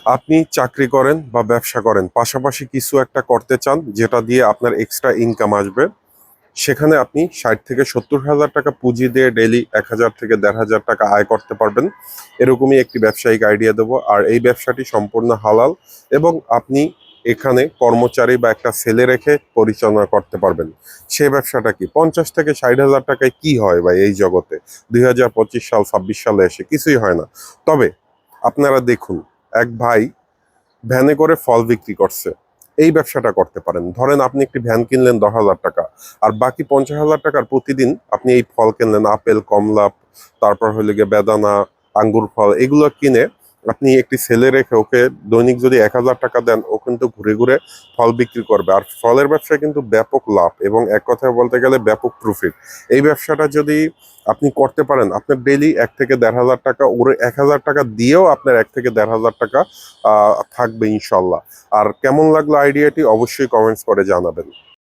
আপনি চাকরি করেন বা ব্যবসা করেন, পাশাপাশি কিছু একটা করতে চান যেটা দিয়ে আপনার এক্সট্রা ইনকাম আসবে, সেখানে আপনি 60 থেকে 70 হাজার টাকা পুঁজি দিয়ে ডেইলি 1,000 থেকে 1,500 টাকা আয় করতে পারবেন। এরকমই একটি ব্যবসায়িক আইডিয়া দেবো। আর এই ব্যবসাটি সম্পূর্ণ হালাল এবং আপনি এখানে কর্মচারী বা একটা ছেলে রেখে পরিচালনা করতে পারবেন। সেই ব্যবসাটা কি? 50 থেকে 60 হাজার টাকায় কি হয় ভাই এই জগতে? 2025 সাল 26 সালে এসে কিছুই হয় না। তবে আপনারা দেখুন, এক ভাই ভ্যানে করে ফল বিক্রি করছে। এই ব্যবসাটা করতে পারেন। ধরেন আপনি একটি ভ্যান কিনলেন 10,000 টাকা, আর বাকি 50,000 টাকার প্রতিদিন আপনি এই ফল কিনলেন, আপেল, কমলা, তারপর হইলে গিয়ে বেদানা, আঙ্গুর ফল, এগুলো কিনে আপনি একটি ছেলে রেখে ওকে দৈনিক যদি 1,000 টাকা দেন, ও কিন্তু ঘুরে ঘুরে ফল বিক্রি করবে। আর ফলের ব্যবসায় কিন্তু ব্যাপক লাভ এবং এক কথায় বলতে গেলে ব্যাপক প্রফিট। এই ব্যবসাটা যদি আপনি করতে পারেন, আপনার ডেইলি 1 থেকে 1,500 টাকা, ওর 1,000 টাকা দিয়েও আপনার 1 থেকে 1,500 টাকা থাকবে ইনশাল্লাহ। আর কেমন লাগলো আইডিয়াটি অবশ্যই কমেন্টস করে জানাবেন।